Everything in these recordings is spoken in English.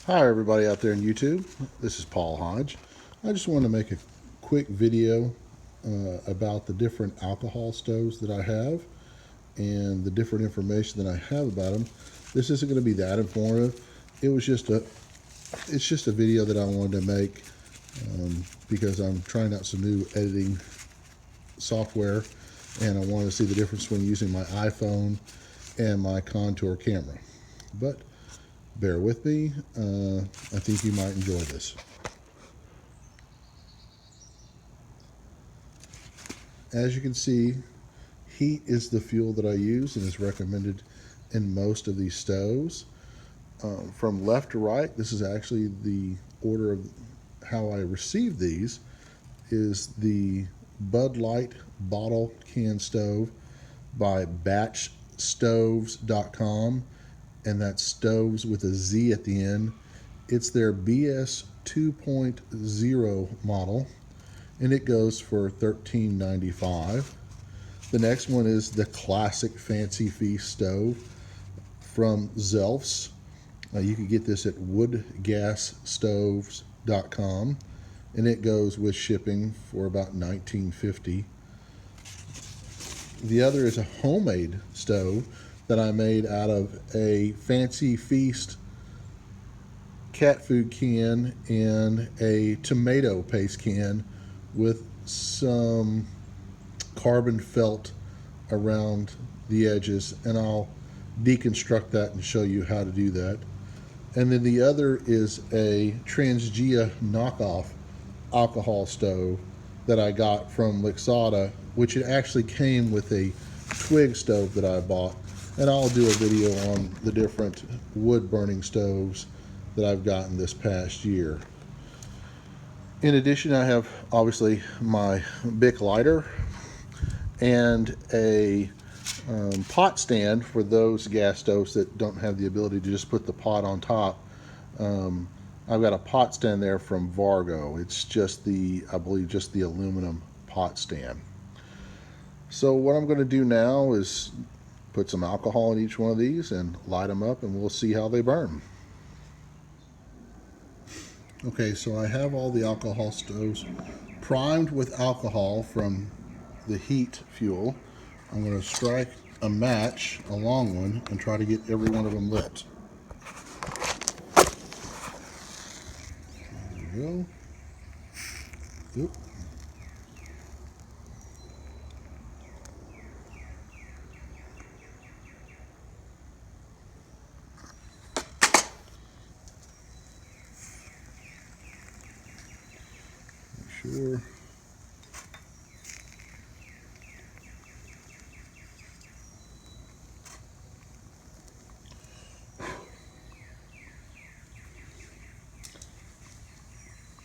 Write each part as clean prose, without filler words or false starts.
Hi everybody out there in YouTube. This is Paul Hodge. I just wanted to make a quick video about the different alcohol stoves that I have and the different information that I have about them. This isn't going to be that informative. It's just a video that I wanted to make because I'm trying out some new editing software and I wanted to see the difference when using my iPhone and my Contour camera. But bear with me. I think you might enjoy this. As you can see, heat is the fuel that I use and is recommended in most of these stoves. From left to right, this is actually the order of how I received these, is the Bud Light bottle can stove by batchstoves.com, and that's stoves with a Z at the end. It's their BS 2.0 model, and it goes for $13.95. The next one is the classic Fancy Feast stove from Zelfs. You can get this at woodgasstoves.com, and it goes with shipping for about $19.50. The other is a homemade stove that I made out of a Fancy Feast cat food can and a tomato paste can with some carbon felt around the edges, and I'll deconstruct that and show you how to do that. And then the other is a Transgia knockoff alcohol stove that I got from Lixada, which it actually came with a twig stove that I bought, and I'll do a video on the different wood burning stoves that I've gotten this past year. In addition, I have obviously my Bic lighter and a pot stand for those gas stoves that don't have the ability to just put the pot on top. I've got a pot stand there from Vargo. It's just I believe just the aluminum pot stand. So what I'm going to do now is put some alcohol in each one of these and light them up, and we'll see how they burn. Okay, so I have all the alcohol stoves primed with alcohol from the heat fuel. I'm going to strike a match, a long one, and try to get every one of them lit. There we go. Oop. Sure.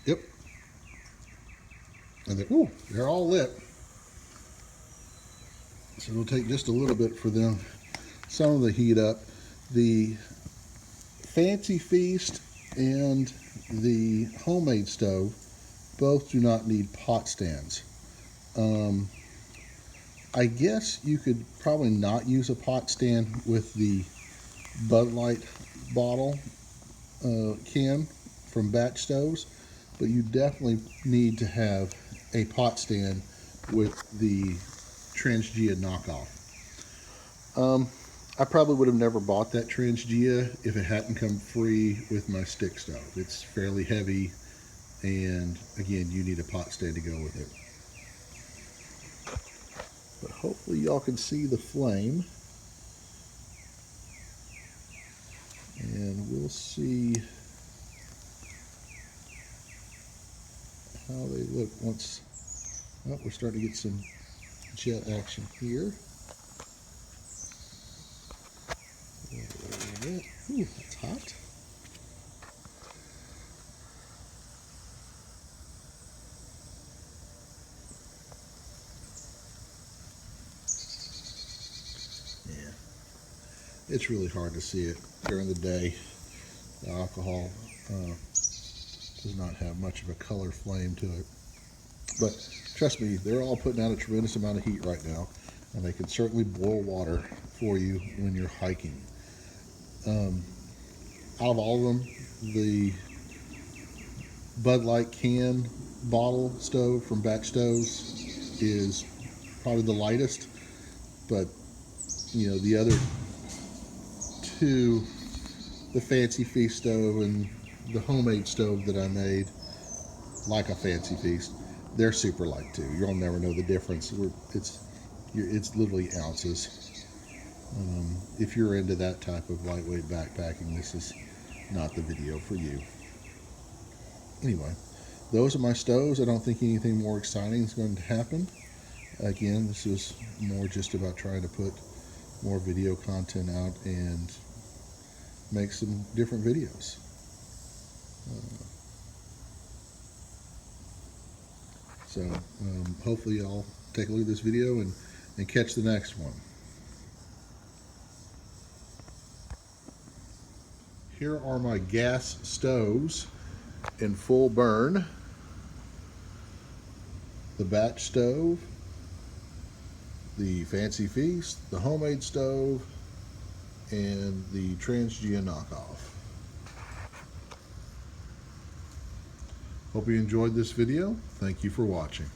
Yep. And they're all lit. So it'll take just a little bit for them, some of the heat up. The Fancy Feast and the homemade stove both do not need pot stands. I guess you could probably not use a pot stand with the Bud Light bottle can from Batch Stoves, but you definitely need to have a pot stand with the Transgia knockoff. I probably would have never bought that Transgia if it hadn't come free with my stick stove. It's fairly heavy, and again, you need a pot stand to go with it. But hopefully y'all can see the flame, and we'll see how they look once. Oh, we're starting to get some jet action here. Ooh, that's hot. Yeah, it's really hard to see it during the day. The alcohol does not have much of a color flame to it. But trust me, they're all putting out a tremendous amount of heat right now, and they can certainly boil water for you when you're hiking. out of all of them, the Bud Light can bottle stove from Batch Stoves is probably the lightest, but the other two, the Fancy Feast stove and the homemade stove that I made, like a Fancy Feast, they're super light too. You'll never know the difference. It's literally ounces. If you're into that type of lightweight backpacking, this is not the video for you. Anyway, those are my stoves. I don't think anything more exciting is going to happen. Again, this is more just about trying to put more video content out and make some different videos. So hopefully y'all take a look at this video and catch the next one. Here are my gas stoves in full burn. The Batch stove, the Fancy Feast, the homemade stove, and the Transgia knockoff. Hope you enjoyed this video. Thank you for watching.